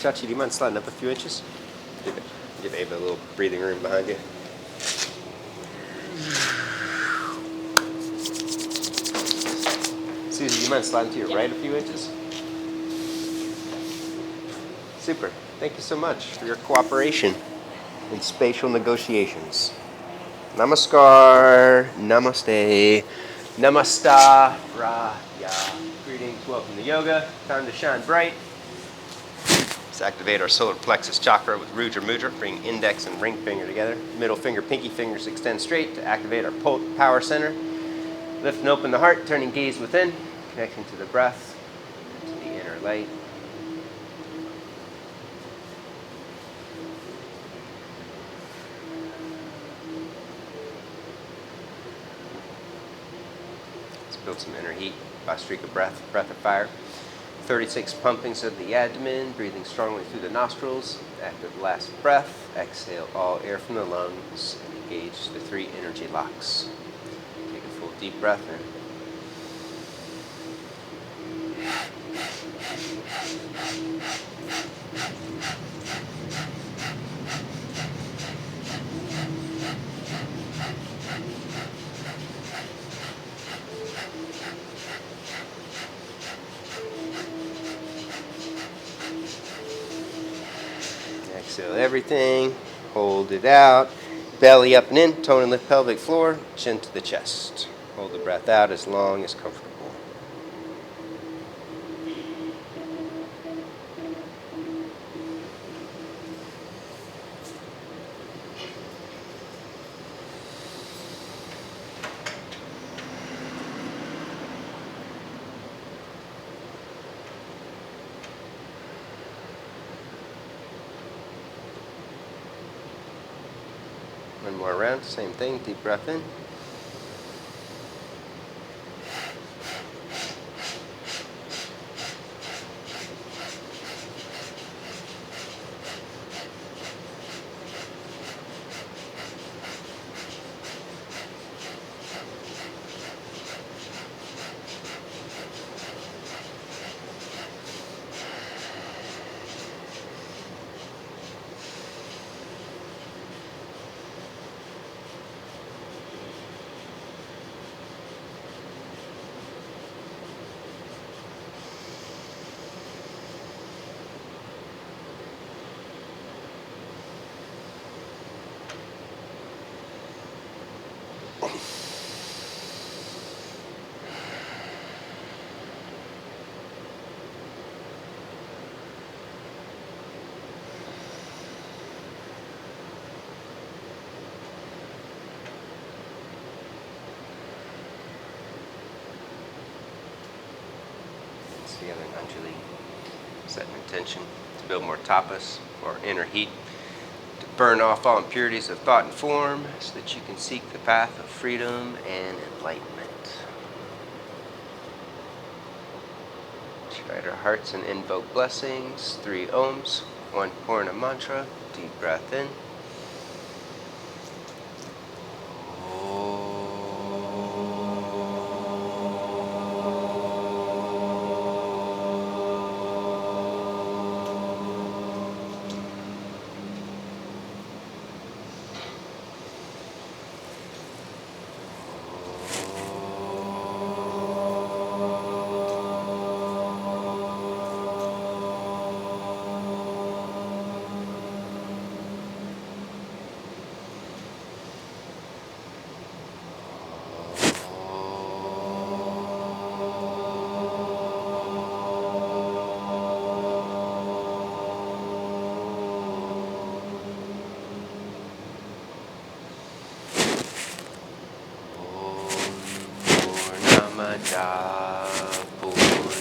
Chachi, do you mind sliding up a few inches? Give Ava a little breathing room behind you. Susie, do you mind sliding to your right a few inches? Super. Thank you so much for your cooperation in spatial negotiations. Namaskar, namaste, namasta, raya. Greetings, welcome to yoga. Time to shine bright. Let's activate our solar plexus chakra with Rudra Mudra. Bring index and ring finger together. Middle finger, pinky fingers extend straight to activate our power center. Lift and open the heart, turning gaze within, connecting to the breath, to the inner light. Let's build some inner heat by streak of breath of fire. 36 pumpings of the abdomen, breathing strongly through the nostrils. After the last breath, exhale all air from the lungs and engage the 3 energy locks. Take a full deep breath in. Exhale everything, hold it out, belly up and in, tone and lift pelvic floor, chin to the chest. Hold the breath out as long as comfortable. One more round, same thing, deep breath in. Together in Anjali, set an intention to build more tapas, more inner heat, to burn off all impurities of thought and form, so that you can seek the path of freedom and enlightenment. Stride our hearts and invoke blessings. 3 ohms, 1 Purna mantra. Deep breath in.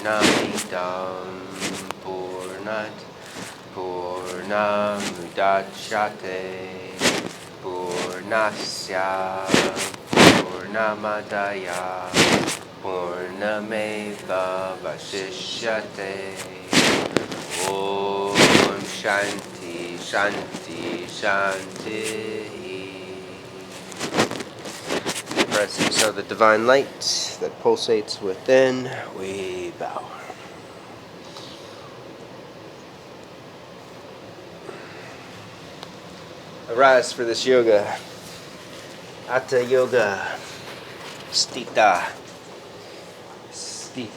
Purnamidam Purnat Purnamudachyate Purnasya Purnamadaya Purnameva Vasishyate. Om Shanti Shanti Shanti. Presence of the divine light that pulsates within, we bow. Arise for this yoga. Hatha yoga. Stita. Stito.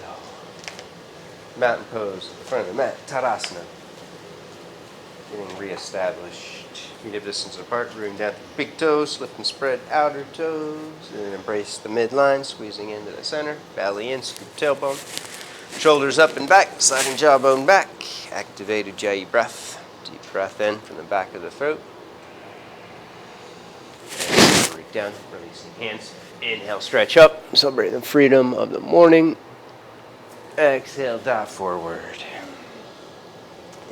Mountain pose. Front of the mat. Tadasana. Getting reestablished. Feet hip distance apart. Rooting down to the big toes. Lift and spread outer toes. And then embrace the midline. Squeezing into the center. Belly in. Scoop tailbone. Shoulders up and back. Sliding jawbone back. Activate Ujjayi breath. Deep breath in from the back of the throat. And root down. Releasing hands. Inhale, stretch up. Celebrate the freedom of the morning. Exhale, dive forward.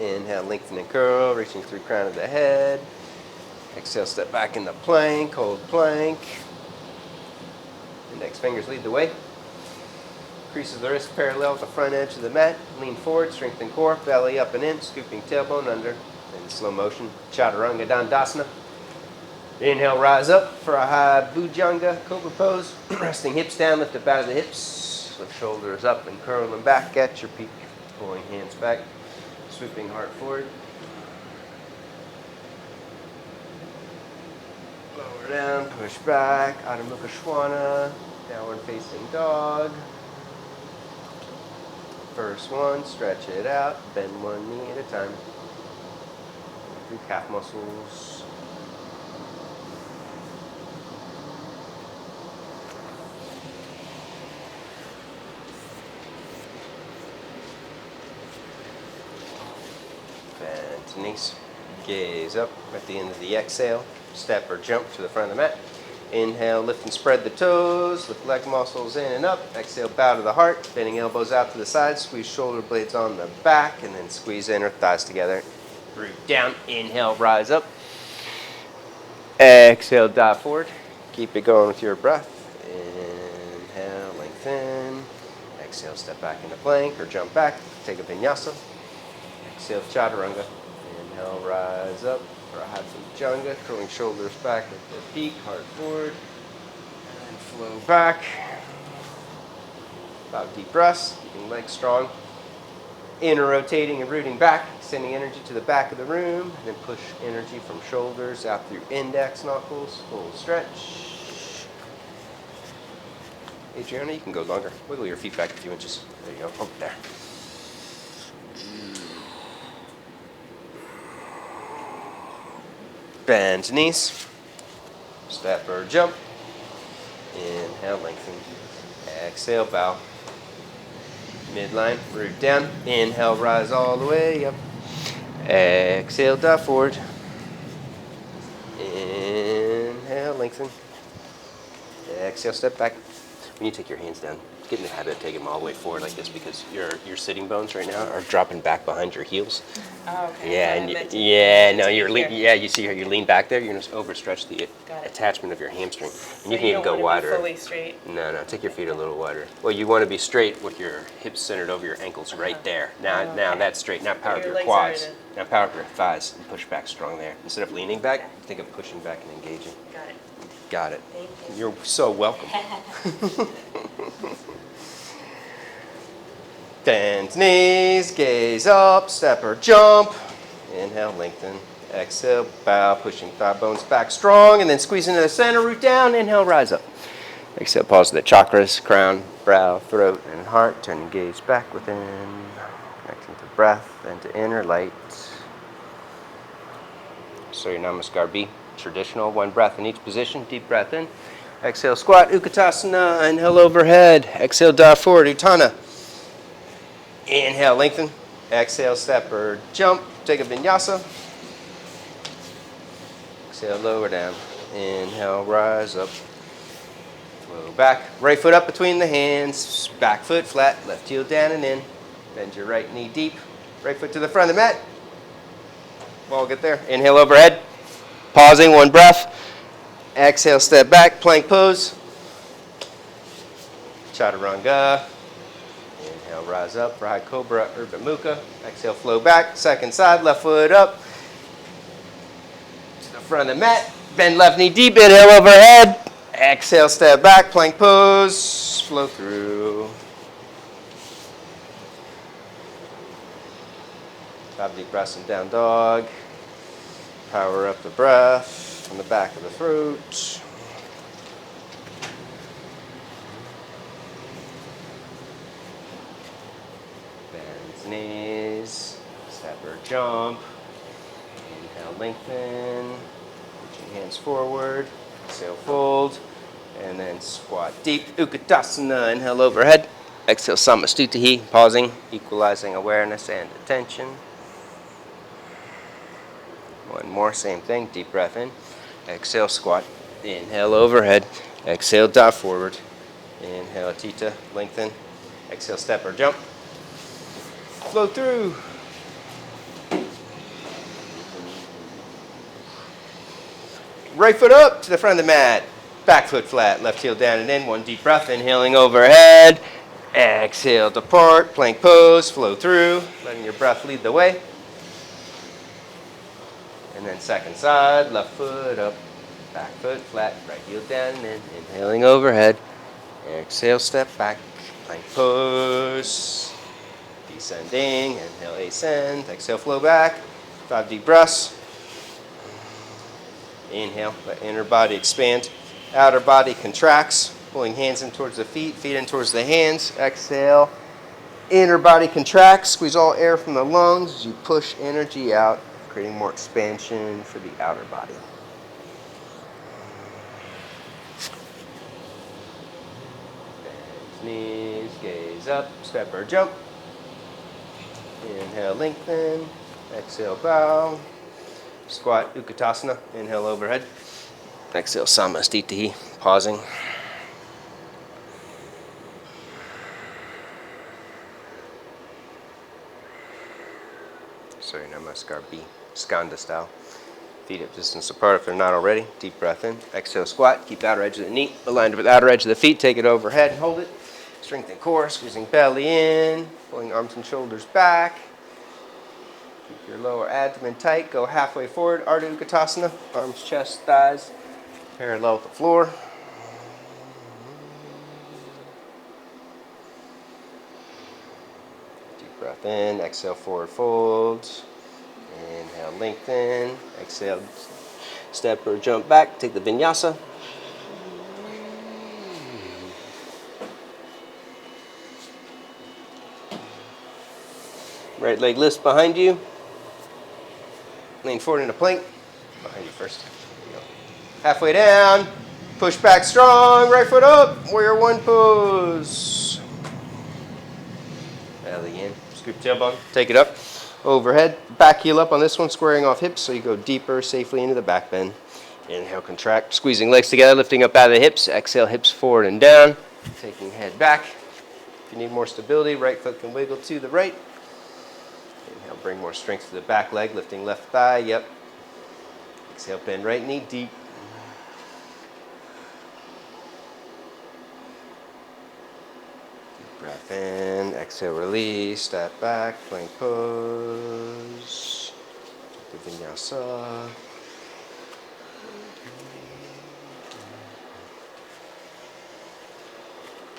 Inhale, lengthen and curl, reaching through crown of the head. Exhale, step back in the plank, hold plank. Index fingers lead the way. Creases of the wrist parallel with the front edge of the mat. Lean forward, strengthen core, belly up and in, scooping tailbone under. In slow motion, Chaturanga Dandasana. Inhale, rise up for a high Bhujanga Cobra pose. Resting hips down, lift up out of the hips. Lift shoulders up and curl them back at your peak. Pulling hands back, swooping heart forward. Lower down, push back, Adho Mukha Swana, downward facing dog. First one, stretch it out, bend one knee at a time. Through calf muscles. Bend to knees. Gaze up at the end of the exhale. Step or jump to the front of the mat. Inhale, lift and spread the toes. Lift leg muscles in and up. Exhale, bow to the heart. Bending elbows out to the side. Squeeze shoulder blades on the back. And then squeeze inner thighs together. Root down. Inhale, rise up. Exhale, dive forward. Keep it going with your breath. Inhale, lengthen. Exhale, step back into plank or jump back. Take a vinyasa. Exhale, chaturanga. Inhale, rise up for a high bhujanga. Curling shoulders back at the peak, heart forward. And flow back. 5 deep breaths, keeping legs strong. Inner rotating and rooting back, sending energy to the back of the room. And then push energy from shoulders out through index knuckles. Full stretch. Adriana, you can go longer. Wiggle your feet back a few inches. There you go. Hold it there. Bend knees. Step or jump. Inhale, lengthen. Exhale, bow. Midline, root down. Inhale, rise all the way up. Exhale, dive forward. Inhale, lengthen. Exhale, step back. When you take your hands down, get in the habit of taking them all the way forward like this because your sitting bones right now are dropping back behind your heels. Oh, okay. Yeah, and you see how you lean back there. You're going to overstretch the attachment of your hamstring, and you can even go wider. Be fully straight. No, take your feet a little wider. Well, you want to be straight with your hips centered over your ankles right there. Now that's straight. Now power up your quads. Now power up your thighs and push back strong there. Instead of leaning back, think of pushing back and engaging. Got it. Got it. Thank you. You're so welcome. Bend knees, gaze up, step or jump. Inhale, lengthen. Exhale, bow, pushing thigh bones back strong, and then squeeze into the center, root down. Inhale, rise up. Exhale, pause the chakras, crown, brow, throat, and heart. Turn and gaze back within, connecting to breath, then to inner light. Surya Namaskar B. Traditional, 1 breath in each position. Deep breath in. Exhale, squat, Utkatasana. Inhale, overhead. Exhale, dive forward, Uttana. Inhale, lengthen. Exhale, step or jump. Take a vinyasa. Exhale, lower down. Inhale, rise up. Flow back. Right foot up between the hands. Back foot flat. Left heel down and in. Bend your right knee deep. Right foot to the front of the mat. Ball get there. Inhale, overhead. Pausing, 1 breath. Exhale, step back, plank pose. Chaturanga. Inhale, rise up for high cobra, Urdhva Mukha. Exhale, flow back. Second side, left foot up. To the front of the mat. Bend left knee deep. Inhale, overhead. Exhale, step back, plank pose. Flow through. 5 deep breaths in down dog. Power up the breath from the back of the throat. Bend knees, step or jump. Inhale, lengthen. Put your hands forward. Exhale, fold. And then squat deep. Utkatasana. Inhale, overhead. Exhale, Samastutihi. Pausing, equalizing awareness and attention. One more, same thing. Deep breath in. Exhale, squat. Inhale, overhead. Exhale, dive forward. Inhale, Atita, lengthen. Exhale, step or jump. Flow through. Right foot up to the front of the mat. Back foot flat, left heel down and in. One deep breath, inhaling overhead. Exhale, depart, plank pose, flow through, letting your breath lead the way. And then second side, left foot up, back foot flat, right heel down and in. Inhaling overhead. Exhale, step back, plank pose. Descending, inhale, ascend. Exhale, flow back. 5 deep breaths. Inhale, let inner body expand. Outer body contracts, pulling hands in towards the feet, feet in towards the hands. Exhale, inner body contracts. Squeeze all air from the lungs as you push energy out, creating more expansion for the outer body. Bend knees, gaze up, step or jump. Inhale, lengthen. Exhale, bow. Squat, Utkatasana. Inhale, overhead. Exhale, Samastitihi. Pausing. Surya Namaskar B, Skanda style. Feet hip distance apart if they're not already. Deep breath in. Exhale, squat. Keep outer edge of the knee aligned with outer edge of the feet. Take it overhead and hold it. Strengthen core, squeezing belly in, pulling arms and shoulders back. Keep your lower abdomen tight. Go halfway forward. Ardha Utkatasana. Arms, chest, thighs parallel with the floor. Deep breath in. Exhale, forward fold. Inhale, lengthen. Exhale, step or jump back. Take the Vinyasa. Right leg lifts behind you. Lean forward into plank. Behind you first. There you go. Halfway down. Push back strong. Right foot up. Warrior one pose. Belly in. Scoop tailbone. Take it up. Overhead. Back heel up on this one. Squaring off hips so you go deeper safely into the back bend. Inhale, contract. Squeezing legs together. Lifting up out of the hips. Exhale, hips forward and down. Taking head back. If you need more stability, right foot can wiggle to the right. Inhale, bring more strength to the back leg, lifting left thigh, yep. Exhale, bend right knee deep. Deep breath in, exhale, release, step back, plank pose. The Vinyasa.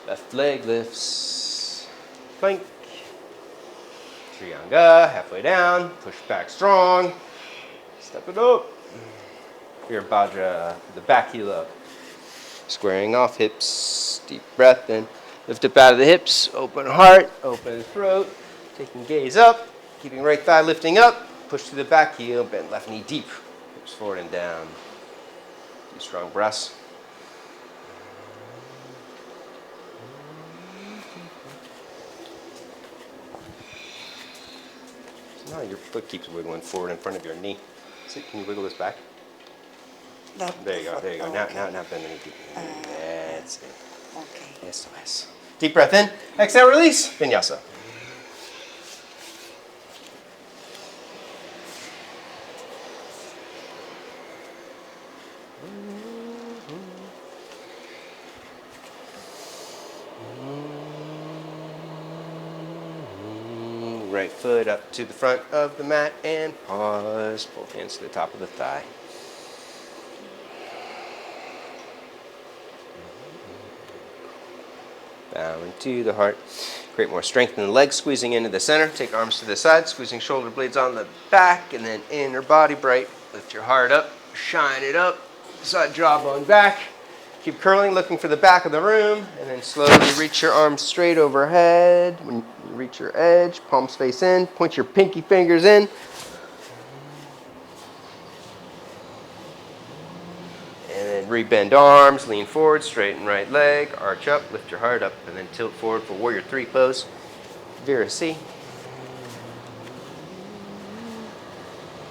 Left leg lifts, plank. Chaturanga, halfway down, push back strong, step it up. Virabhadra, the back heel up. Squaring off hips, deep breath in. Lift up out of the hips, open heart, open throat. Taking gaze up, keeping right thigh lifting up. Push to the back heel, bend left knee deep. Hips forward and down. Deep strong breaths. No, your foot keeps wiggling forward in front of your knee. See, can you wiggle this back? No, There you go, there you go. okay. Now bend the knee deep. That's it. Okay. SOS. Deep breath in. Exhale, release. Vinyasa. Right foot up to the front of the mat and pause. Both hands to the top of the thigh. Bowing to the heart. Create more strength in the legs, squeezing into the center. Take arms to the side, squeezing shoulder blades on the back, and then inner body bright. Lift your heart up, shine it up, side jawbone back. Keep curling, looking for the back of the room, and then slowly reach your arms straight overhead. When you reach your edge, palms face in, point your pinky fingers in. And then rebend arms, lean forward, straighten right leg, arch up, lift your heart up, and then tilt forward for Warrior 3 pose. Virasi.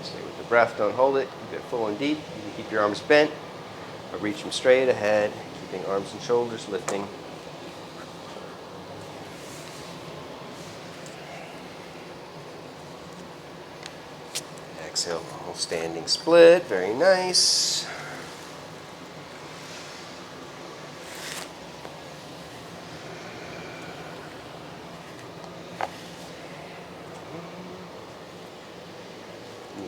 Stay with the breath, don't hold it. Keep it full and deep. You can keep your arms bent, but reach them straight ahead, keeping arms and shoulders lifting. Exhale, whole standing split, very nice.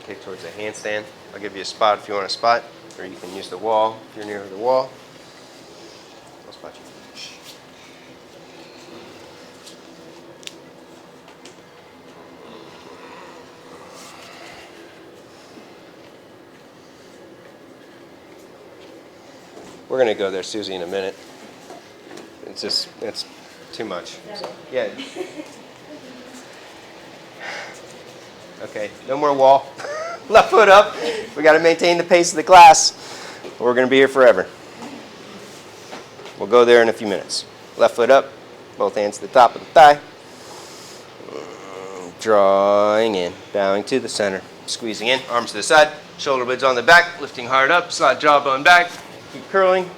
Kick towards a handstand. I'll give you a spot if you want a spot, or you can use the wall if you're near the wall. I'll spot you. We're gonna go there, Susie, in a minute. It's too much. So, yeah. Okay, no more wall. Left foot up. We got to maintain the pace of the class. We're going to be here forever. We'll go there in a few minutes. Left foot up, both hands to the top of the thigh. Drawing in, bowing to the center. Squeezing in, arms to the side, shoulder blades on the back, lifting hard up, slide jawbone back. Keep curling.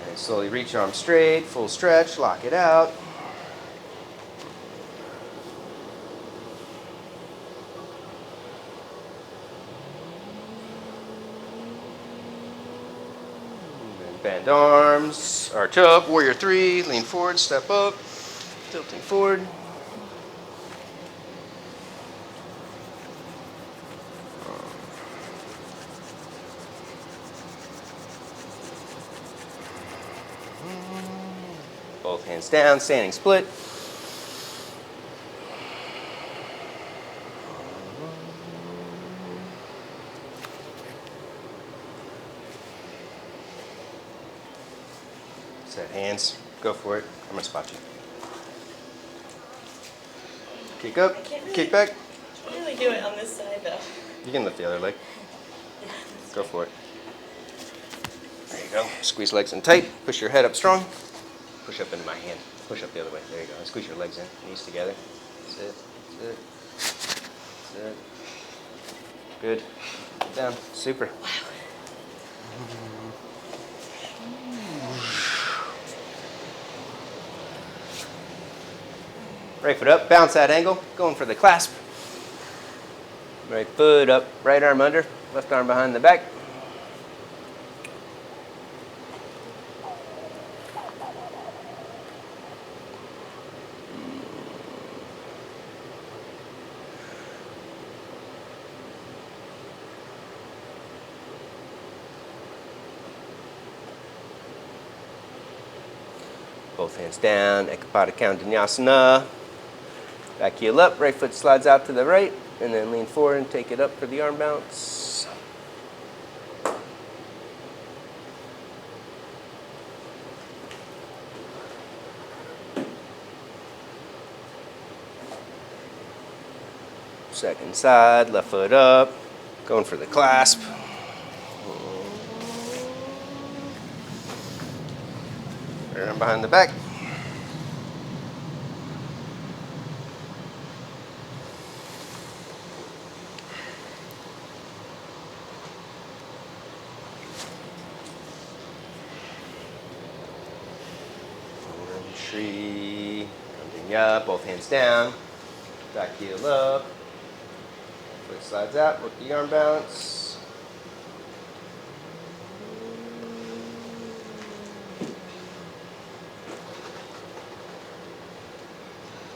And slowly reach arms straight, full stretch, lock it out. Bend arms, arch up, Warrior 3, lean forward, step up, tilting forward. Both hands down, standing split. Set hands, go for it. I'm gonna spot you. Kick up, kick back. I can't really do it on this side though. You can lift the other leg. Go for it. There you go. Squeeze legs in tight. Push your head up strong. Push up into my hand. Push up the other way. There you go. Squeeze your legs in. Knees together. That's it. That's it. That's it. Good. Down. Super. Wow. Right foot up. Bounce that angle. Going for the clasp. Right foot up. Right arm under. Left arm behind the back. Both hands down, Kapotasana Dandasana. Back heel up, right foot slides out to the right, and then lean forward and take it up for the arm bounce. Second side, left foot up, going for the clasp. Right arm behind the back. Tree, coming up, both hands down, back heel up, foot slides out, work the arm bounce.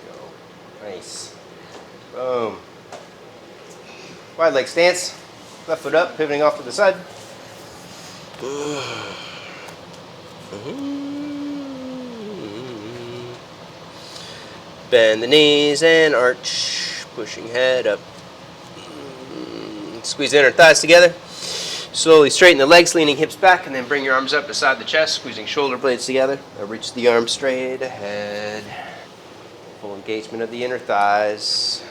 Go. Nice. Boom. Wide leg stance, left foot up, pivoting off to the side. Bend the knees and arch. Pushing head up. Squeeze the inner thighs together. Slowly straighten the legs, leaning hips back, and then bring your arms up beside the chest, squeezing shoulder blades together. Now reach the arms straight ahead. Full engagement of the inner thighs.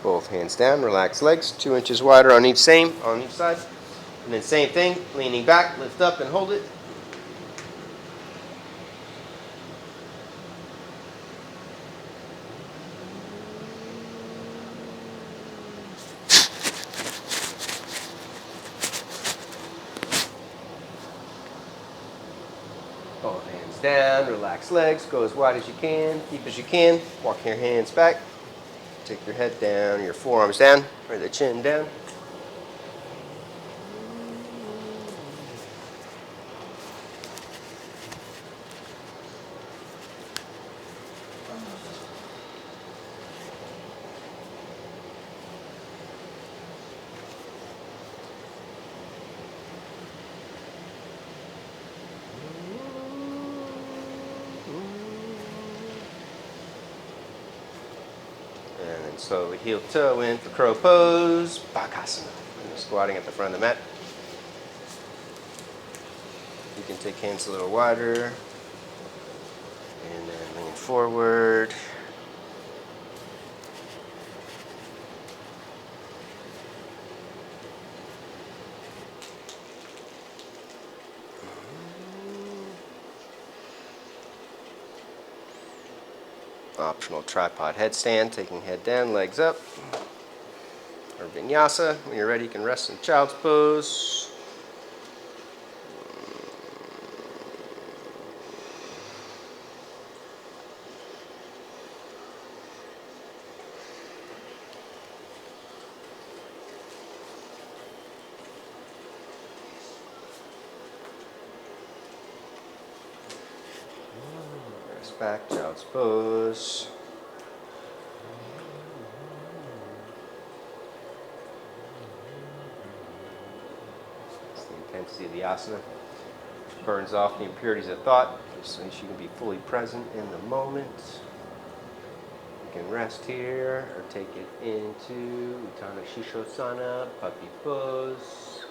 Both hands down, relax legs, 2 inches wider on each side. And then same thing, leaning back, lift up and hold it. Both hands down, relax legs, go as wide as you can, deep as you can. Walk your hands back. Take your head down, your forearms down, or the chin down. And then slowly heel toe in for crow pose, Bakasana. And squatting at the front of the mat. You can take hands a little wider. And then lean forward. Optional tripod headstand, taking head down, legs up. Or Vinyasa. When you're ready, you can rest in child's pose. Rest back, child's pose. Intensity of the asana, which burns off the impurities of thought, just so you can be fully present in the moment. You can rest here or take it into Uttana Shishosana, puppy pose.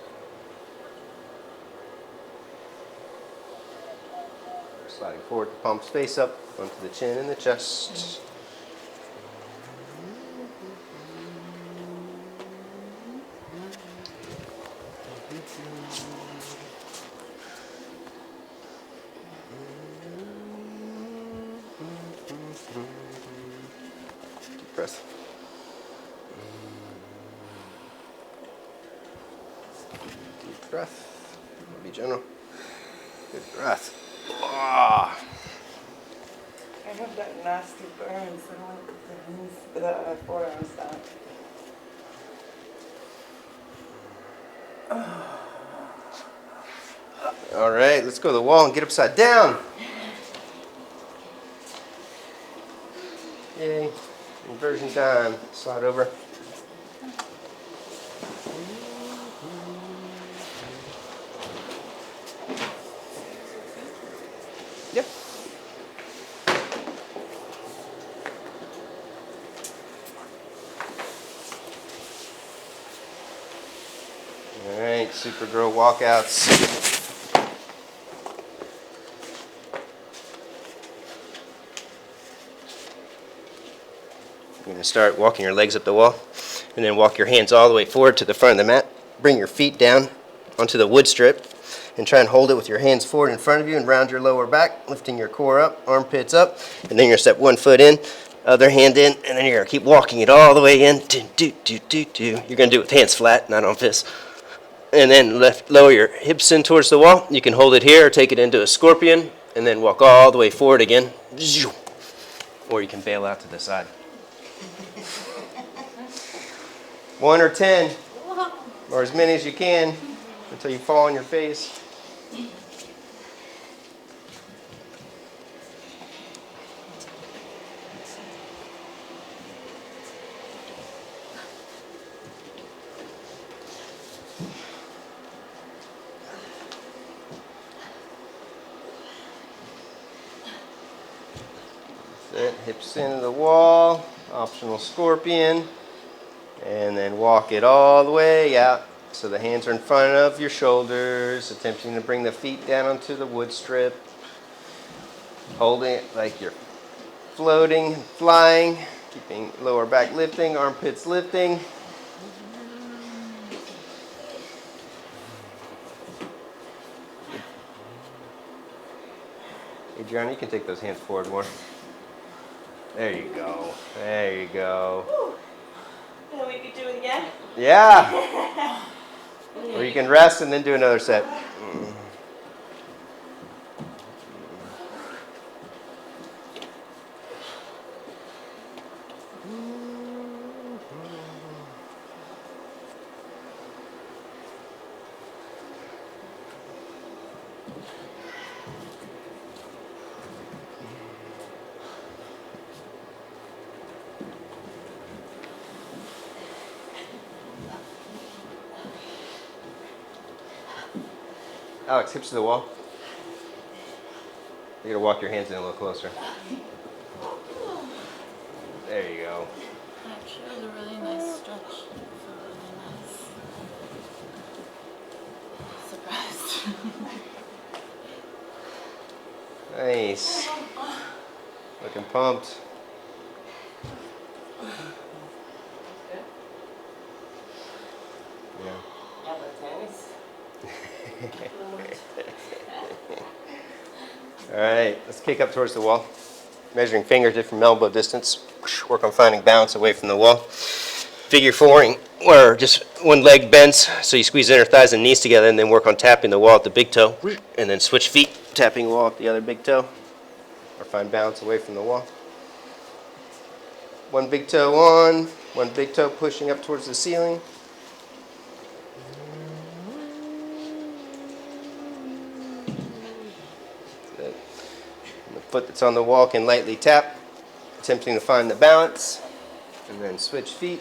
Sliding forward, palms face up onto the chin and the chest. Deep breath. Deep breath. Be gentle. Good breath. Ah. I have that nasty burn, so I want the forearms down. All right, let's go to the wall and get upside down. Yay. Inversion time. Slide over. Yep. All right, Supergirl walkouts. You're going to start walking your legs up the wall, and then walk your hands all the way forward to the front of the mat. Bring your feet down onto the wood strip, and try and hold it with your hands forward in front of you and round your lower back, lifting your core up, armpits up, and then you're going to step one foot in, other hand in, and then you're going to keep walking it all the way in. You're going to do it with hands flat, not on fists. And then lower your hips in towards the wall. You can hold it here or take it into a scorpion, and then walk all the way forward again. Or you can bail out to the side. 1 or 10, or as many as you can, until you fall on your face. it. Hips into the wall, optional scorpion, and then walk it all the way out. So the hands are in front of your shoulders, attempting to bring the feet down onto the wood strip. Holding it like you're floating, flying, keeping lower back lifting, armpits lifting. Adriana, you can take those hands forward more. There you go. There you go. Then we could do it again? Yeah. Or you can rest and then do another set. Alex, hips to the wall. You gotta walk your hands in a little closer. There you go. Actually, it was a really nice stretch. It felt really nice. Surprised. Nice. Looking pumped. Yeah. Yeah, that's nice. All right, let's kick up towards the wall. Measuring fingertip from elbow distance. Work on finding balance away from the wall. Figure fouring, where just one leg bends, so you squeeze inner thighs and knees together, and then work on tapping the wall at the big toe. And then switch feet, tapping the wall at the other big toe. Or find balance away from the wall. One big toe on, one big toe pushing up towards the ceiling. Good. And the foot that's on the wall can lightly tap, attempting to find the balance. And then switch feet.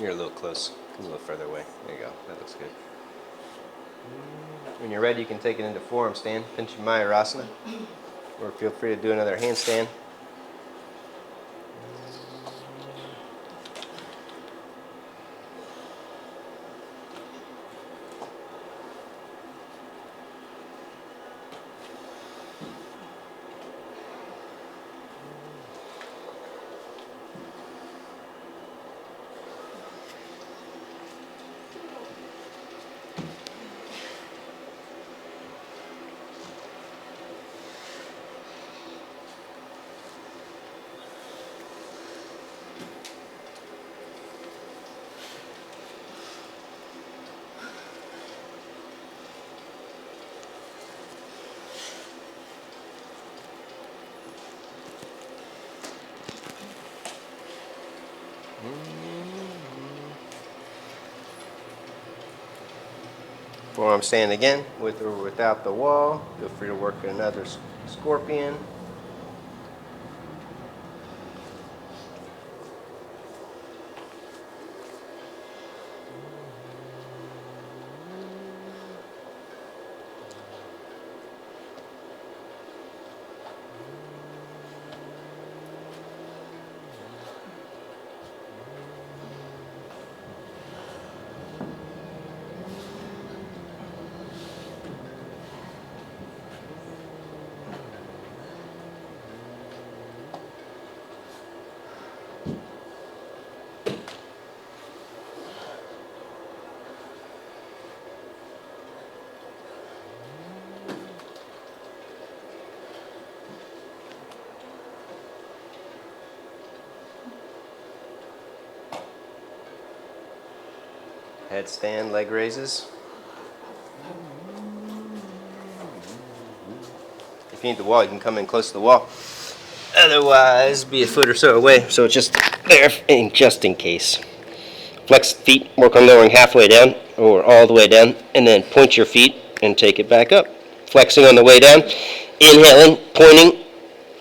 You're a little close. Come a little further away. There you go. That looks good. When you're ready, you can take it into forearm stand, Pincha Mayurasana, or feel free to do another handstand. Forearm stand again, with or without the wall. Feel free to work another scorpion. Headstand leg raises. If you need the wall, you can come in close to the wall. Otherwise, be a foot or so away, so it's just there, just in case. Flex feet, work on lowering halfway down or all the way down, and then point your feet and take it back up. Flexing on the way down, inhaling, pointing,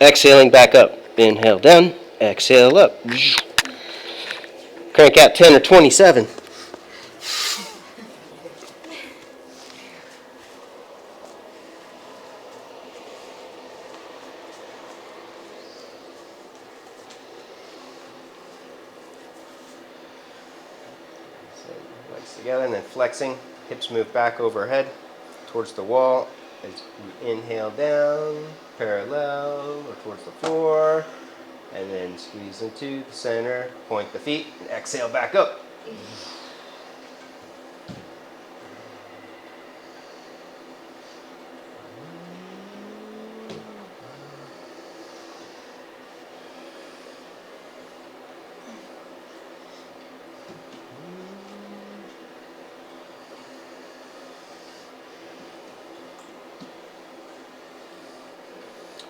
exhaling back up. Inhale down, exhale up. Crank out 10 or 27. Legs together and then flexing. Hips move back overhead towards the wall as you inhale down, parallel or towards the floor, and then squeeze into the center, point the feet, and exhale back up.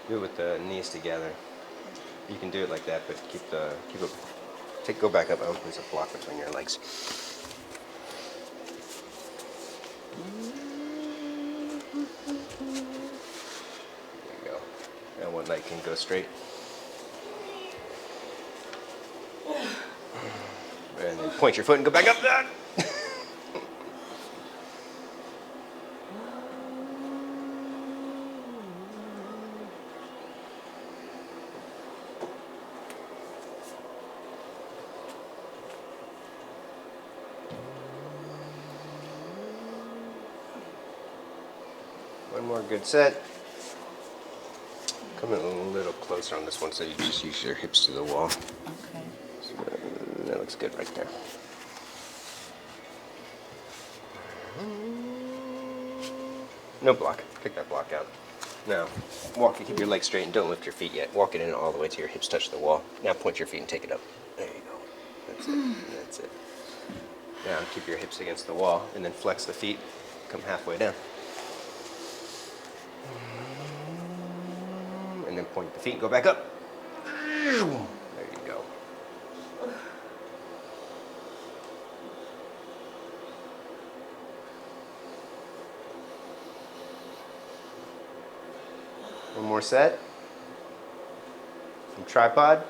Do it with the knees together. You can do it like that, but go back up. Oh, there's a block between your legs. There you go. Now one leg can go straight. And then point your foot and go back up. One more good set. Come in a little closer on this one so you just use your hips to the wall. Okay. So that looks good right there. No block. Kick that block out. Now, keep your legs straight and don't lift your feet yet. Walk it in all the way till your hips touch the wall. Now point your feet and take it up. There you go. That's it. That's it. Now keep your hips against the wall and then flex the feet. Come halfway down. And then point the feet, go back up. There you go. One more set. From tripod.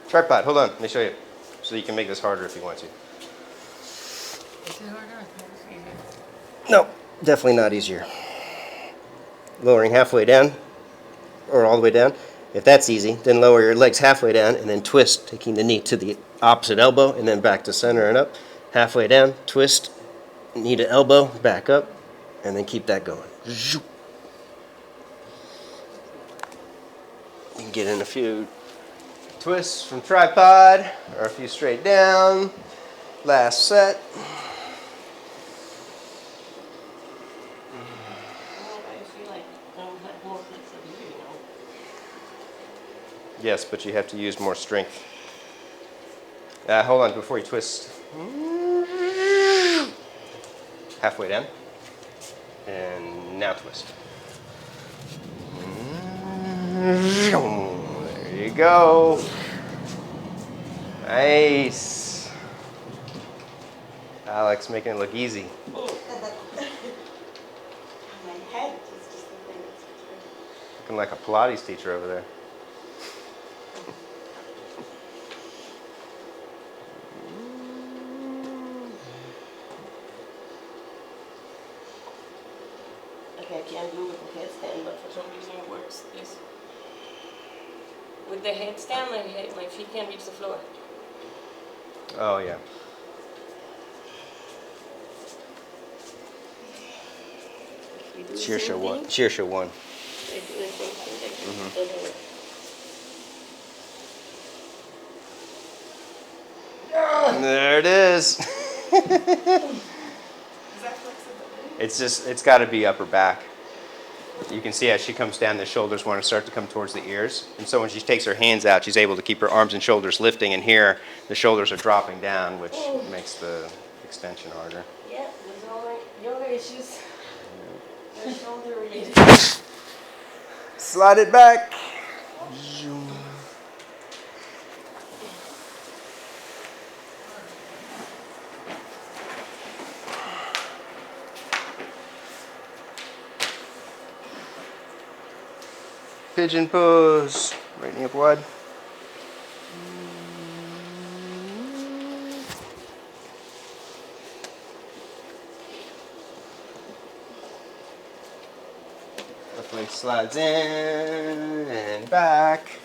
Tripod, hold on, let me show you. So you can make this harder if you want to. Is it harder? I thought it was easier. No, definitely not easier. Lowering halfway down, or all the way down. If that's easy, then lower your legs halfway down and then twist, taking the knee to the opposite elbow and then back to center and up. Halfway down, twist, knee to elbow, back up, and then keep that going. You can get in a few twists from tripod, or a few straight down. Last set. Yes, but you have to use more strength. Hold on, before you twist. Halfway down. And now twist. There you go. Nice. Alex making it look easy. My head is just the thing that's Looking like a Pilates teacher over there. Okay, I can't do it with the headstand, but for some reason it works. This. With the headstand, my feet can't reach the floor. Oh, yeah. You do the Sheer same show one. thing, Sheer show one. I do the same thing. It doesn't work. There it is. Is that flexibility? It's got to be upper back. You can see as she comes down, the shoulders want to start to come towards the ears. And so when she takes her hands out, she's able to keep her arms and shoulders lifting. And here, the shoulders are dropping down, which makes the extension harder. Yeah, there's all right yoga issues. They're shoulder related. Slide it back. Pigeon pose. Right knee up wide. Left leg slides in and back.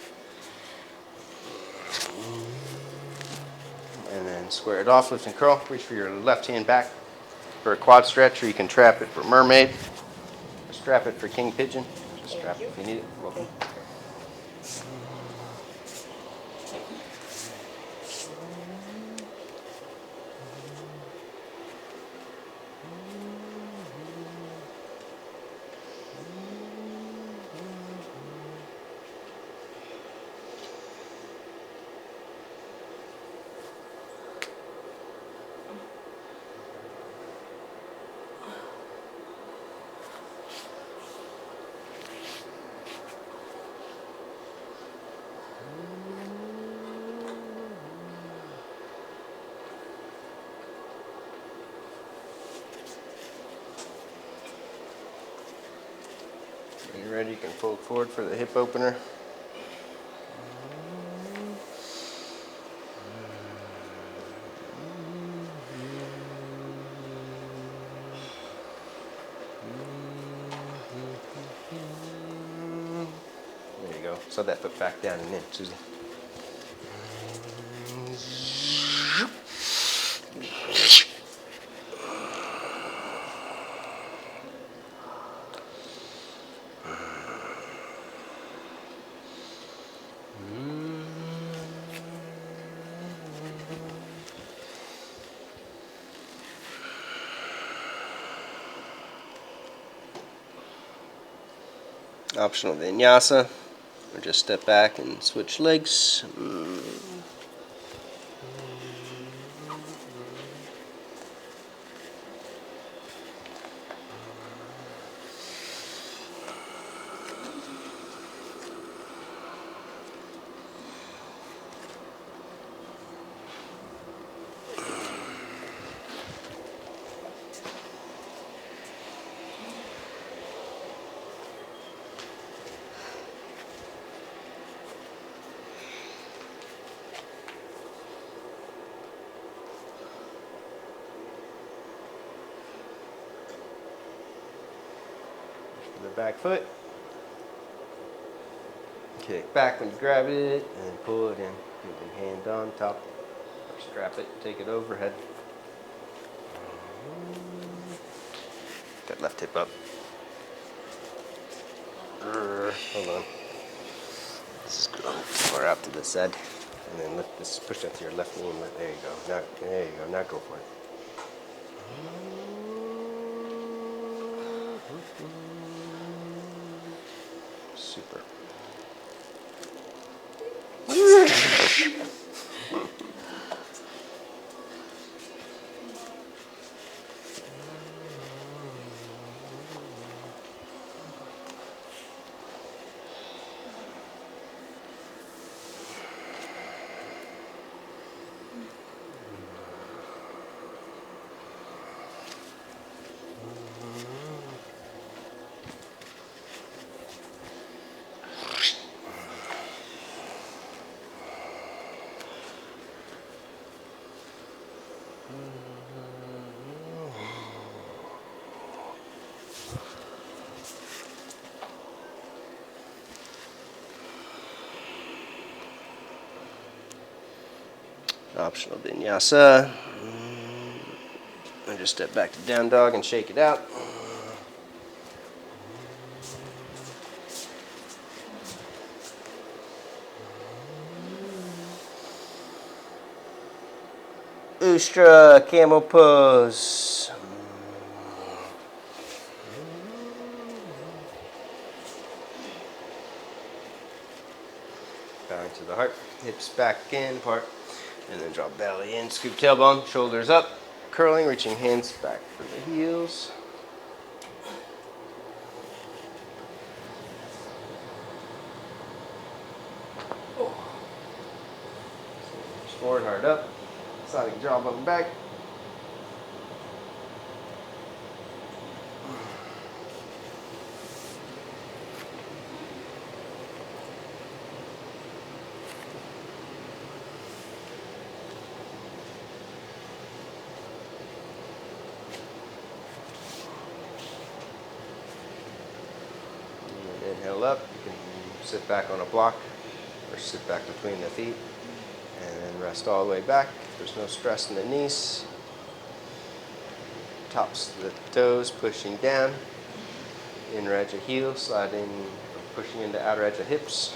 And then square it off, lift and curl. Reach for your left hand back for a quad stretch, or you can trap it for mermaid. Or strap it for king pigeon. Just strap it if you need it. Welcome. When you're ready, you can fold forward for the hip opener. There you go. So that foot back down and in, Susie. Optional Vinyasa, or just step back and switch legs. The back foot. Kick back when you grab it and pull it in. Keep the hand on top. Or strap it, take it overhead. That left hip up. Hold on. This is good. Or out to the side. And then lift this, push that to your left knee and let, there you go. Now, there you go. Now go for it. Super. Optional Vinyasa. And just step back to down dog and shake it out. Ustra camel pose. to the heart. Hips back in, apart. And then drop belly in, scoop tailbone, shoulders up, curling, reaching hands back for the heels. Forward, hard up, sliding jawbone back. Inhale up, you can sit back on a block or sit back between the feet and then rest all the way back. There's no stress in the knees. Tops of the toes pushing down. Inner edge of heel sliding, pushing into outer edge of hips.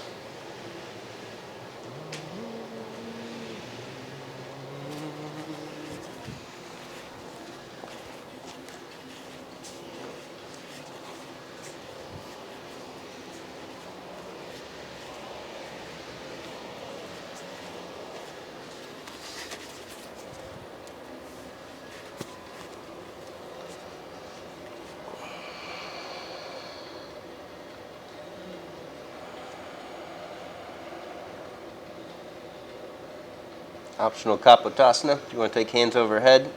Optional Kapotasana. You want to take hands overhead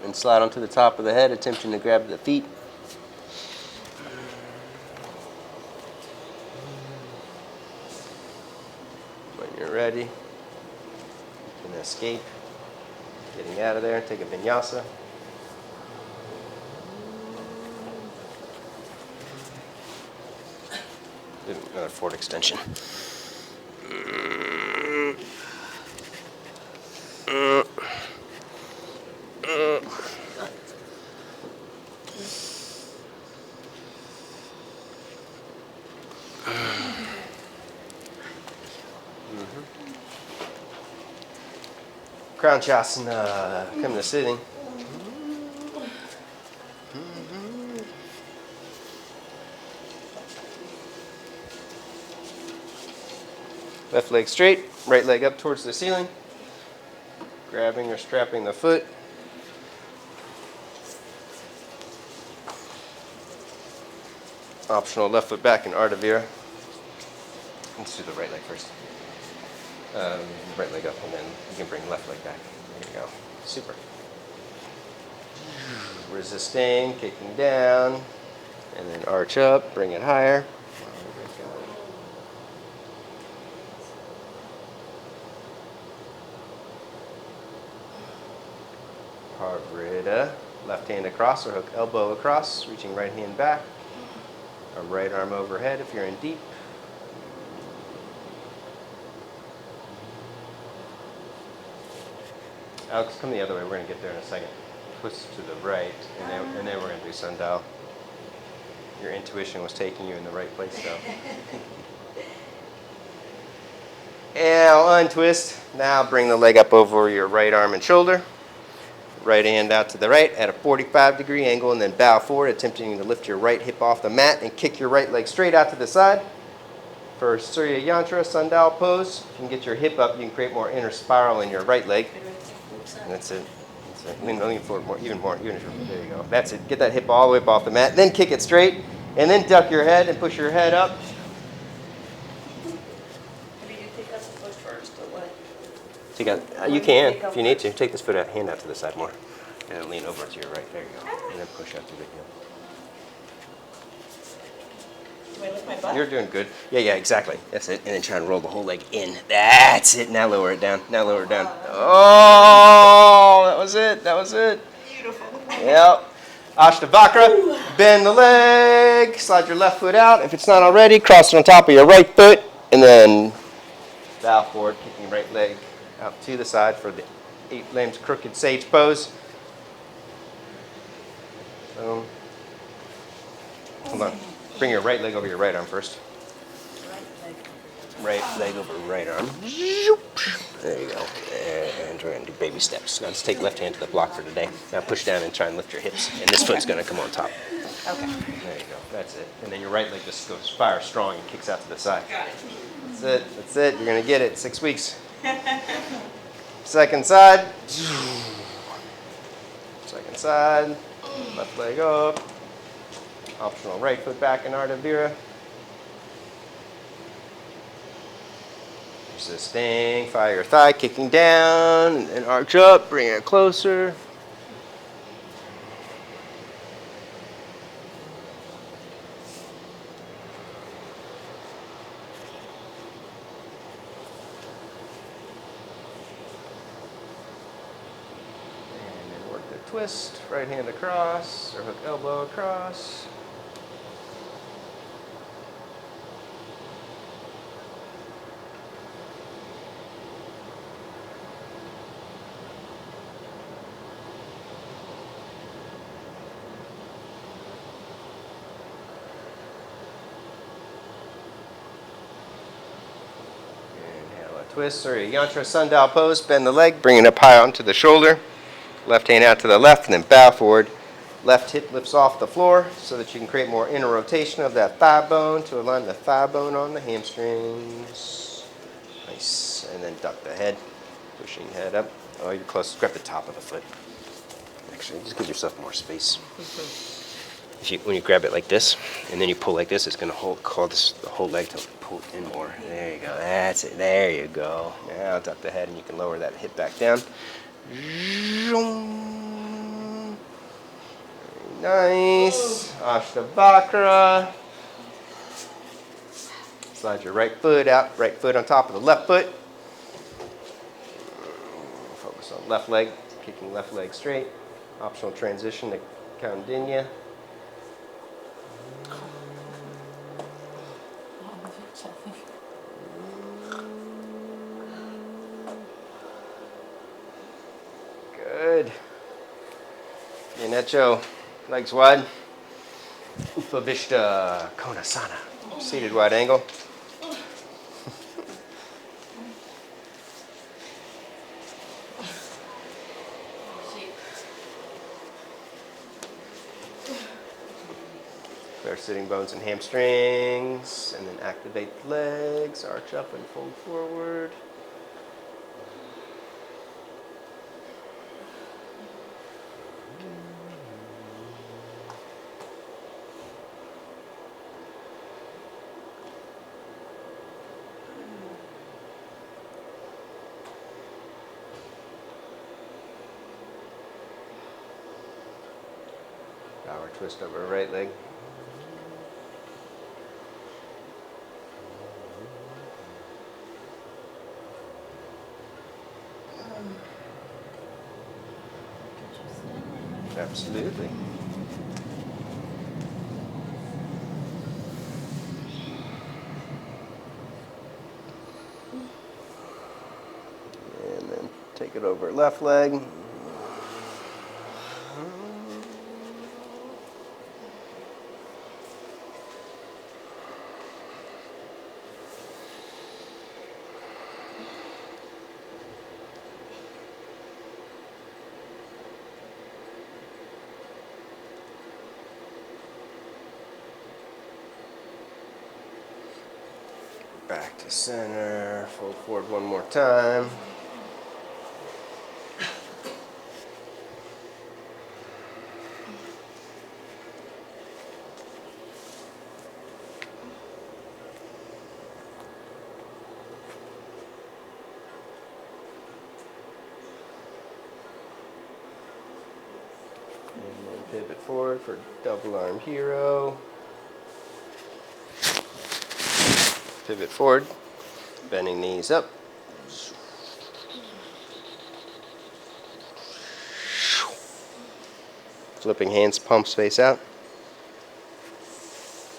and slide onto the top of the head, attempting to grab the feet. When you're ready, you can escape. Getting out of there, take a Vinyasa. Another forward extension. Crown Shavasana, come to sitting. Left leg straight, right leg up towards the ceiling. Grabbing or strapping the foot. Optional left foot back in Ardavira. Let's do the right leg first. Right leg up, and then you can bring left leg back. There you go. Super. Resisting, kicking down, and then arch up, bring it higher. Parvrita. Left hand across or hook elbow across, reaching right hand back. Our right arm overhead if you're in deep. Alex, come the other way. We're going to get there in a second. Twist to the right, and then we're going to do Sundial. Your intuition was taking you in the right place, though. Now untwist. Now bring the leg up over your right arm and shoulder. Right hand out to the right at a 45-degree angle, and then bow forward, attempting to lift your right hip off the mat and kick your right leg straight out to the side. For Surya Yantra, Sundial pose, if you can get your hip up, you can create more inner spiral in your right leg. And that's it. That's it. Lean forward more, even more. There you go. That's it. Get that hip all the way up off the mat. Then kick it straight, and then duck your head and push your head up. Maybe you take us a foot first, or what? You can, if you need to. Take this foot out, hand out to the side more. And lean over to your right. There you go. And then push out to the heel. Do I lift my butt? You're doing good. Yeah, exactly. That's it. And then try and roll the whole leg in. That's it. Now lower it down. Now lower it down. Oh, that was it. That was it. Beautiful. Yep. Ashtavakra. Bend the leg. Slide your left foot out. If it's not already, cross it on top of your right foot. And then bow forward, kicking right leg out to the side for the 8 limbs crooked sage pose. So, hold on. Bring your right leg over your right arm first. Right leg over right arm. There you go. And we're going to do baby steps. Now just take left hand to the block for today. Now push down and try and lift your hips. And this foot's going to come on top. Okay. There you go. That's it. And then your right leg just goes fire strong and kicks out to the side. Got it. That's it. That's it. You're going to get it. 6 weeks. Second side. Second side. Left leg up. Optional right foot back in Ardha Vira. Resisting. Fire your thigh, kicking down, and then arch up. Bring it closer. Twist, right hand across, or hook elbow across. Inhale, a twist, Surya Yantra, Sundial pose, bend the leg, bring it up high onto the shoulder. Left hand out to the left and then bow forward. Left hip lifts off the floor so that you can create more inner rotation of that thigh bone to align the thigh bone on the hamstrings. Nice. And then duck the head, pushing head up. Oh, you're close. Grab the top of the foot. Actually, just give yourself more space. When you grab it like this and then you pull like this, it's going to cause the whole leg to pull in more. There you go. That's it. There you go. Now duck the head and you can lower that hip back down. Nice. Ashtavakra. Slide your right foot out, right foot on top of the left foot. Focus on left leg, kicking left leg straight. Optional transition to Kaundinya. Good. Necho, legs wide. Upavishta Konasana. Seated wide angle. Clear sitting bones and hamstrings. And then activate the legs. Arch up and fold forward. Power twist over right leg. Absolutely. And then take it over left leg. Back to center, fold forward one more time. And then pivot forward for double arm hero. Pivot forward, bending knees up. Flipping hands, palms face out.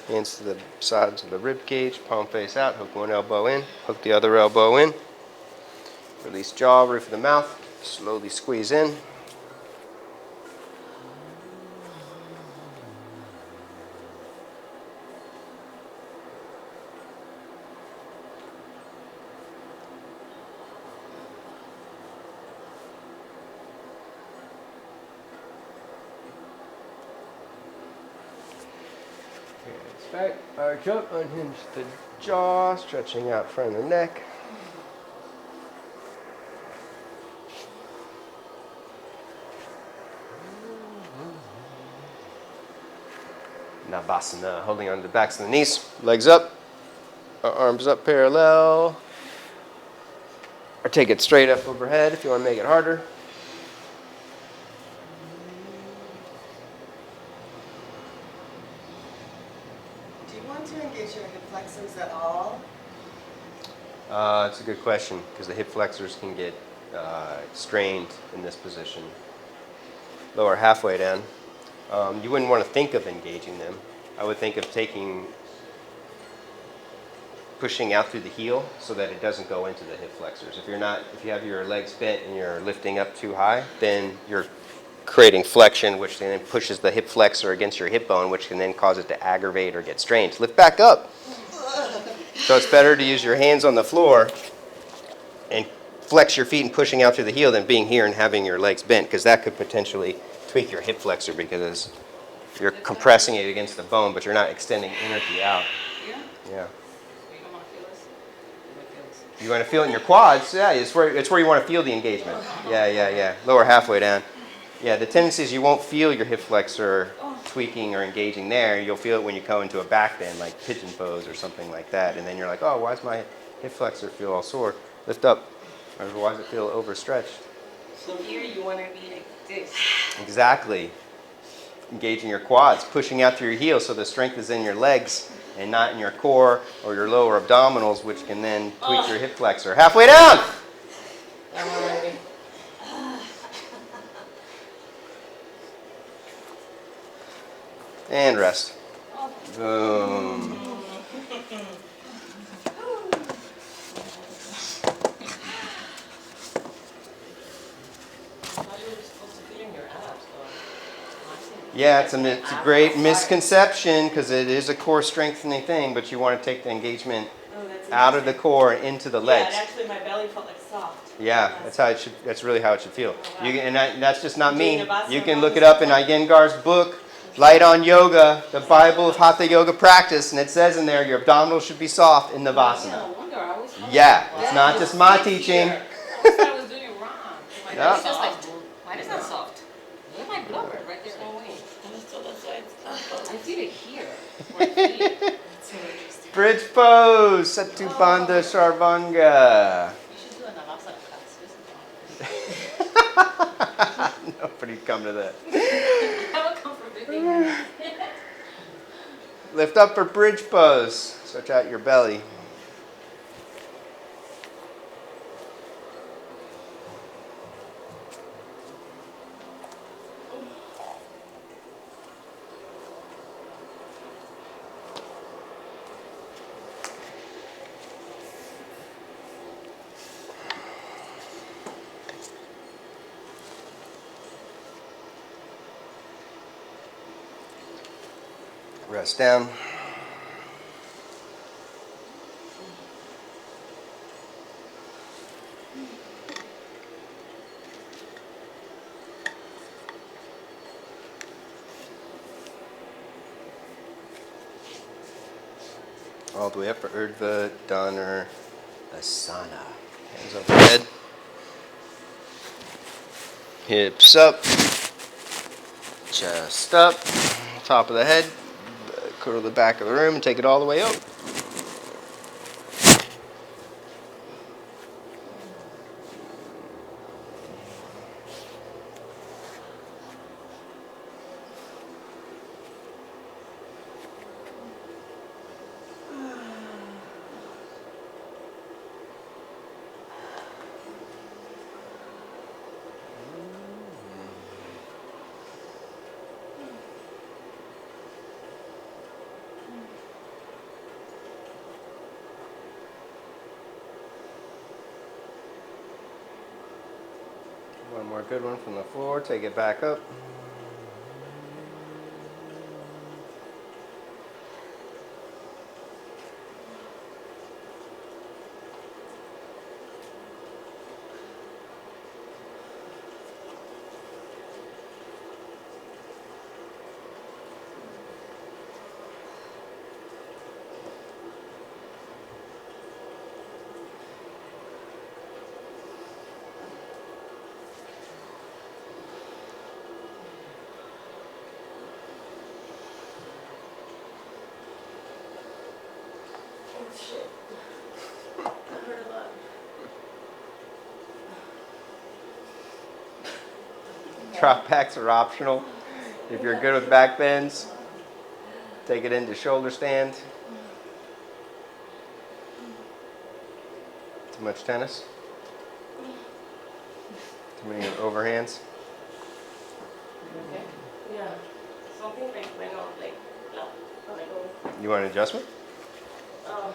Hands to the sides of the rib cage, palm face out. Hook one elbow in, hook the other elbow in. Release jaw, roof of the mouth. Slowly squeeze in. Back, arch up, unhinge the jaw, stretching out front of the neck. Navasana, holding on to the backs of the knees, legs up, arms up parallel. Or take it straight up overhead if you want to make it harder. Do you want to engage your hip flexors at all? It's a good question because the hip flexors can get strained in this position. Lower halfway down. You wouldn't want to think of engaging them. I would think of pushing out through the heel so that it doesn't go into the hip flexors. If you have your legs bent and you're lifting up too high, then you're creating flexion, which then pushes the hip flexor against your hip bone, which can then cause it to aggravate or get strained. Lift back up. So it's better to use your hands on the floor and flex your feet and pushing out through the heel than being here and having your legs bent, because that could potentially tweak your hip flexor because you're compressing it against the bone, but you're not extending energy out. Yeah. You want to feel it in your quads? Yeah, it's where you want to feel the engagement. Yeah. Lower halfway down. Yeah, the tendency is you won't feel your hip flexor tweaking or engaging there. You'll feel it when you go into a back bend, like pigeon pose or something like that. And then you're like, oh, why does my hip flexor feel all sore? Lift up. Or why does it feel overstretched? So here you want to be like this. Exactly. Engaging your quads, pushing out through your heels so the strength is in your legs and not in your core or your lower abdominals, which can then tweak your hip flexor. Halfway down! I'm already. And rest. Boom. Yeah, it's a great misconception because it is a core strengthening thing, but you want to take the engagement out of the core and into the legs. Yeah, actually my belly felt like soft. Yeah, that's how it should. That's really how it should feel. Oh, wow. That's just not me. You can look it up in Iyengar's book, Light on Yoga, the Bible of Hatha Yoga Practice, and it says in there your abdominals should be soft in Navasana. No wonder I always felt Yeah, like, it's not just my teaching. I always thought I was doing it wrong. My Yeah. belly's just like, mine is not soft. Where's my blubber? Right there. No way. I feel it here. Where I feel it. So interesting. Bridge pose, Satupanda Sarvanga. You should do a Navasana class. Nobody'd come to that. I will come for visiting. Lift up for bridge pose. Stretch out your belly. Rest down. All the way up for Urdhva Dandasana. Hands overhead. Hips up. Chest up. Top of the head. Go to the back of the room and take it all the way up. One more good one from the floor. Take it back up. shit. That hurt a lot. Drop backs are optional. If you're good with back bends, take it into shoulder stand. Too much tennis? Too many overhands? Okay. Yeah. Something like went off, like, no, when I go. You want an adjustment? I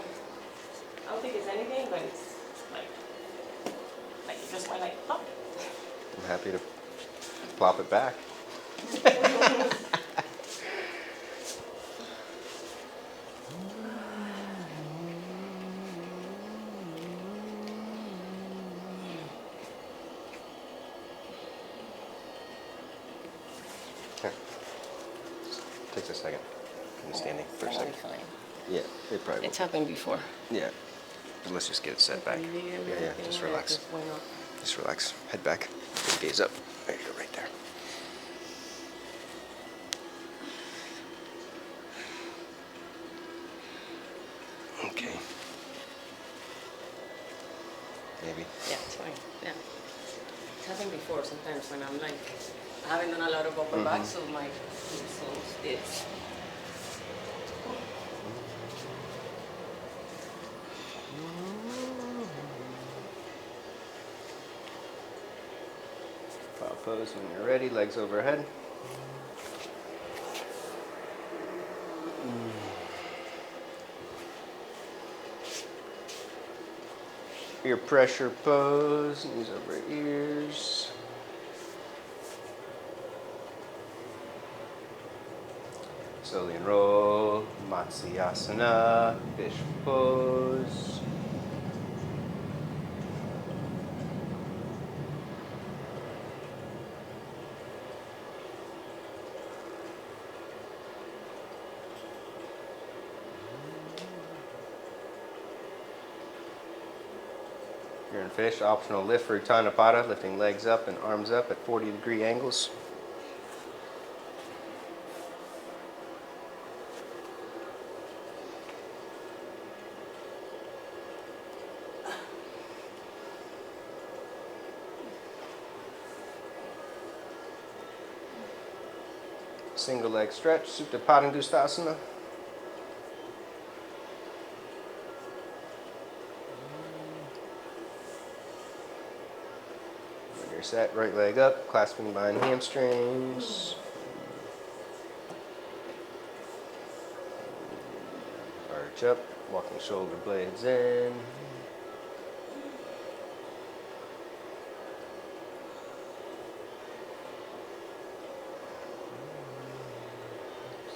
don't think it's anything, but it's like it just went like, oh. I'm happy to plop it back. Here. Takes a second. I'm standing for a second. Fine. Yeah, it probably will. It's happened before. Yeah. But let's just get it set back. Yeah, just relax. Just relax. Head back. Gaze up. There you go, right there. Okay. Maybe. Yeah, it's fine. Yeah. It's happened before sometimes when I'm like, I haven't done a lot of upper back, so my so it's. Foul pose when you're ready, legs overhead. Ear pressure pose, knees over ears. Slowly enroll, Matsyasana, fish pose. You're in fish, optional lift for Uttanapata, lifting legs up and arms up at 40-degree angles. Single leg stretch, Supta Padangusthasana. When you're set, right leg up, clasping behind hamstrings. Arch up, walking shoulder blades in.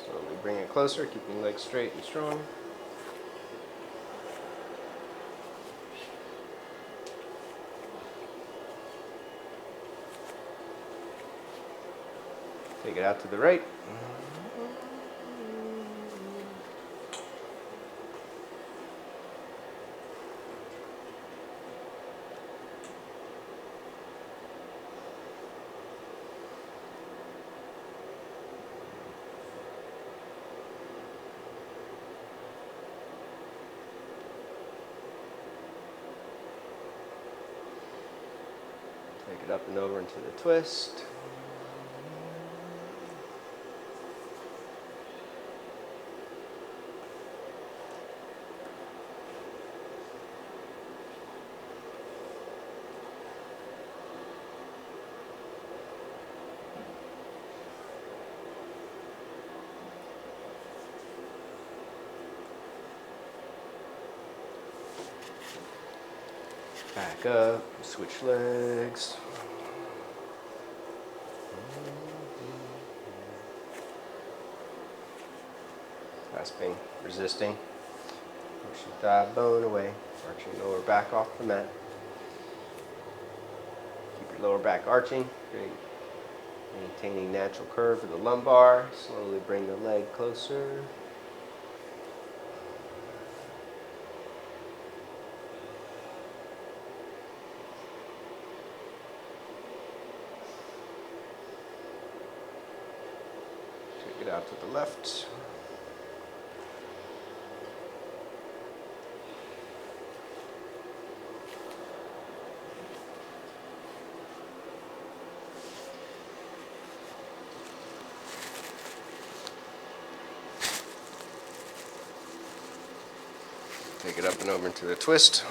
Slowly bring it closer, keeping legs straight and strong. Take it out to the right. Take it up and over into the twist. Back up, switch legs. Clasping, resisting. Push your thigh bone away, arching lower back off the mat. Keep your lower back arching, maintaining natural curve of the lumbar. Slowly bring the leg closer. Take it out to the left. Take it up and over into the twist.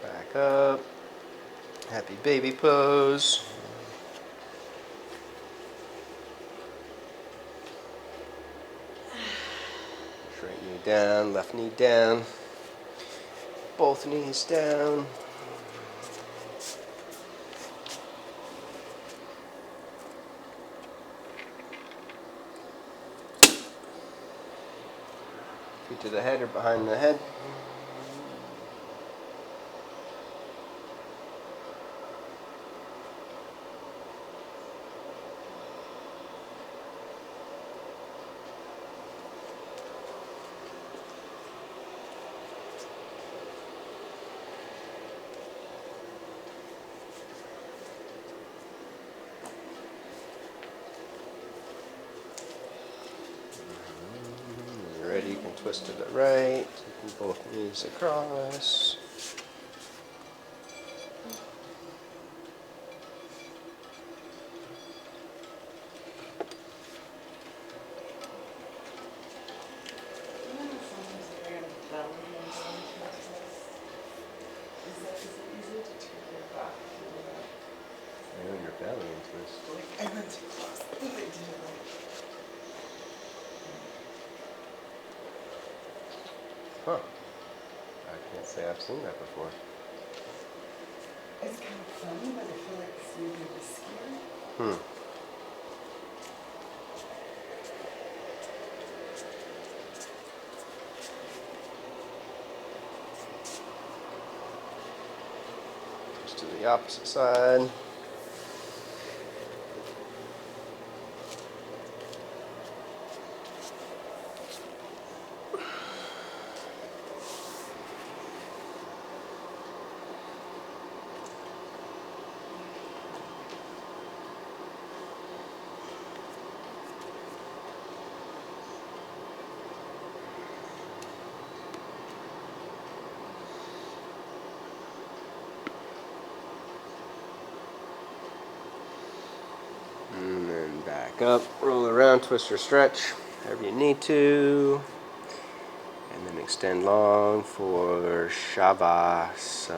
Back up. Happy baby pose. Right knee down, left knee down. Both knees down. Feet to the head or behind the head. Ready, you can twist to the right, taking both knees across. And your belly and twist. I went too close. I think I did it right. Huh. I can't say I've seen that before. It's kind of funny, but I feel like it's really riskier. Twist to the opposite side. And then back up, roll around, twist or stretch, however you need to. And then extend long for Shavasana.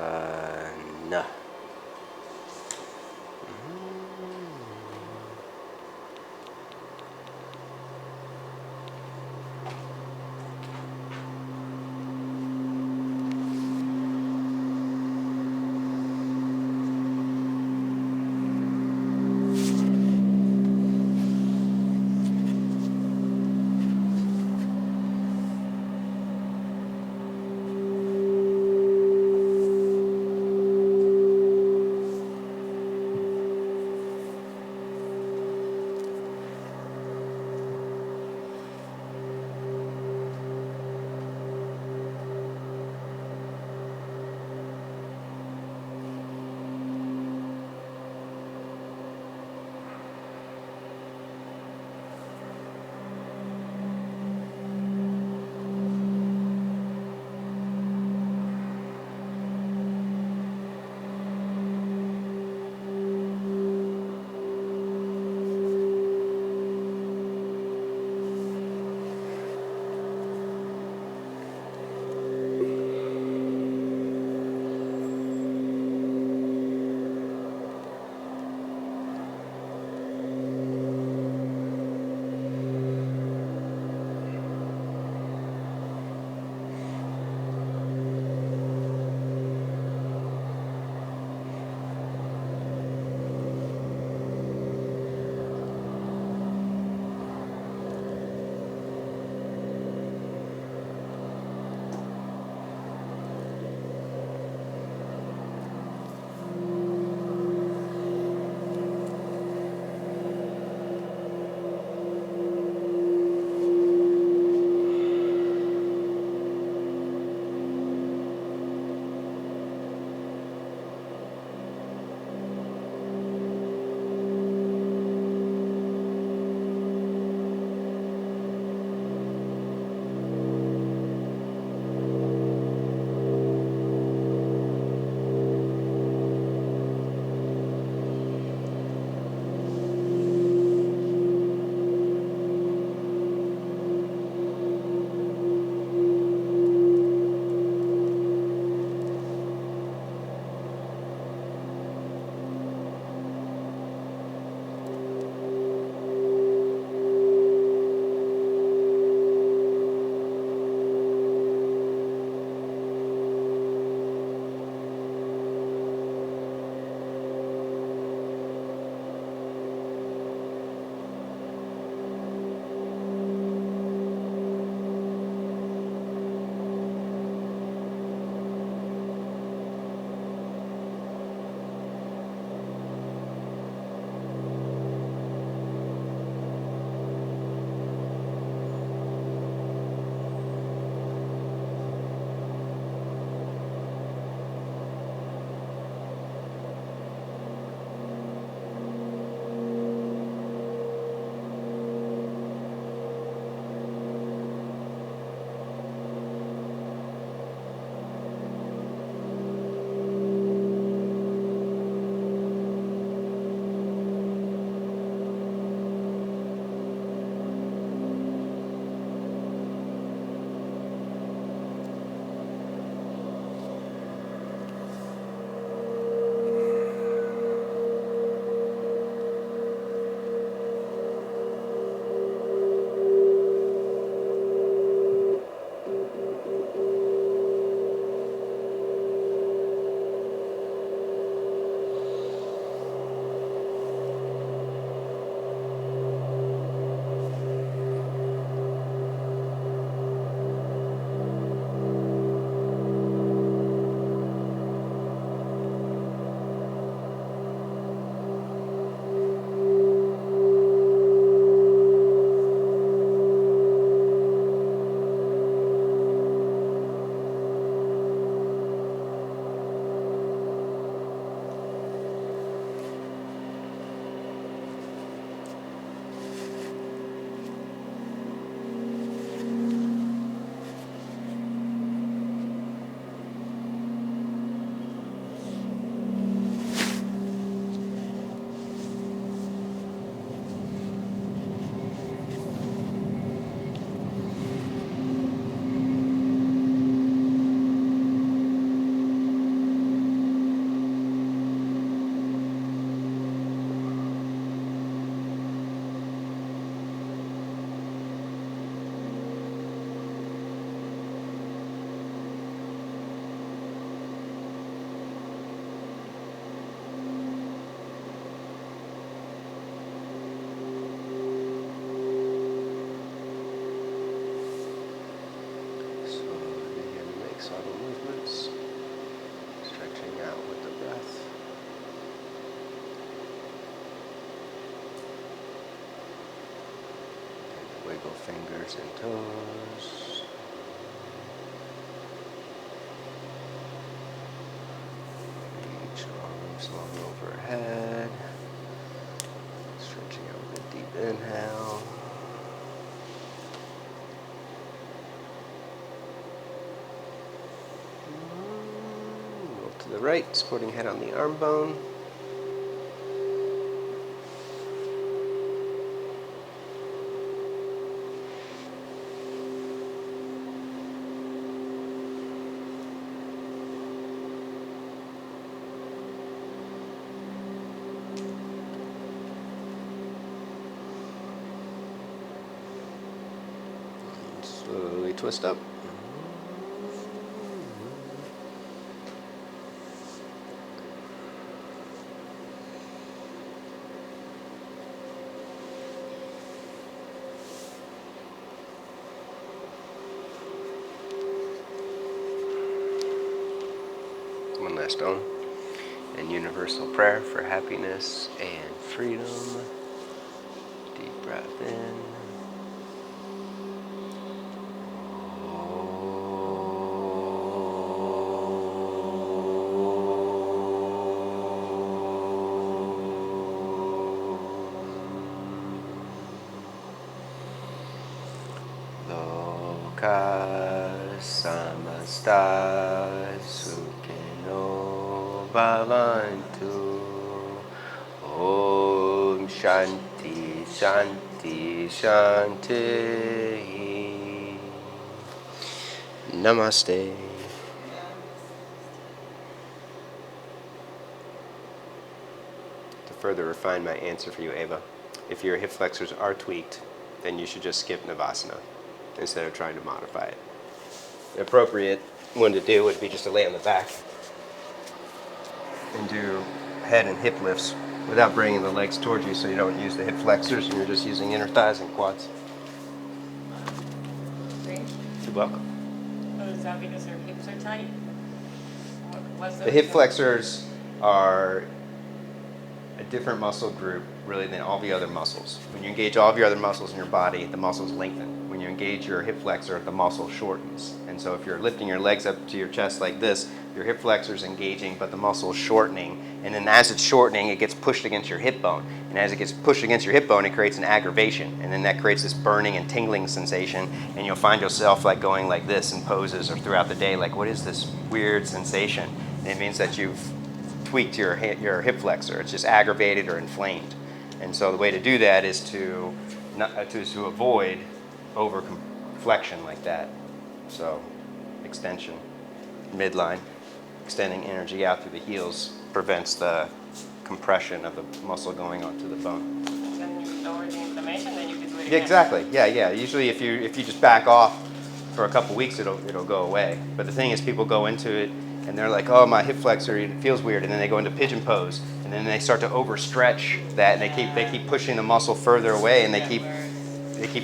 Wiggle fingers and toes. Reach arms long overhead. Stretching out with a deep inhale. Roll to the right, supporting head on the arm bone. Slowly twist up. One last Om. And universal prayer for happiness and freedom. Deep breath in. Samasta Sukhino Bhavantu. Om Shanti Shanti Shanti. Namaste. To further refine my answer for you, Ava, if your hip flexors are tweaked, then you should just skip Navasana instead of trying to modify it. The appropriate one to do would be just to lay on the back and do head and hip lifts without bringing the legs towards you, so you don't use the hip flexors and you're just using inner thighs and quads. Thank you. You're welcome. Oh, is that because their hips are tight? What's The hip flexors are a different muscle group really than all the other muscles. When you engage all of your other muscles in your body, the muscles lengthen. When you engage your hip flexor, the muscle shortens. And so if you're lifting your legs up to your chest like this, your hip flexor is engaging, but the muscle is shortening. And then as it's shortening, it gets pushed against your hip bone. And as it gets pushed against your hip bone, it creates an aggravation. And then that creates this burning and tingling sensation. And you'll find yourself like going like this in poses or throughout the day, like, what is this weird sensation? And it means that you've tweaked your hip flexor. It's just aggravated or inflamed. And so the way to do that is to avoid over-flexion like that. So extension, midline, extending energy out through the heels prevents the compression of the muscle going onto the bone. Then you lower the inflammation, then you can do it Yeah, again. exactly. Yeah. Usually if you just back off for a couple weeks, it'll go away. But the thing is, people go into it and they're like, oh, my hip flexor, it feels weird, and then they go into pigeon pose, and then they start to overstretch that, and they keep pushing the muscle further away, and they keep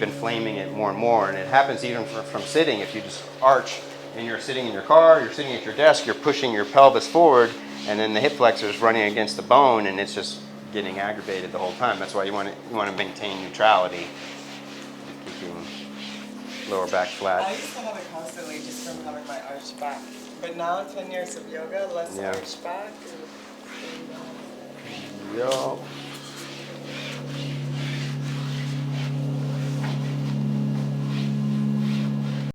inflaming it more and more. And it happens even from sitting. If you just arch and you're sitting in your car, you're sitting at your desk, you're pushing your pelvis forward, and then the hip flexor is running against the bone, and it's just getting aggravated the whole time. That's why you want to maintain neutrality, keeping lower back I flat. used to have it constantly just from having my arched back. But now 10 years of yoga, less Yeah. arched back. Yo.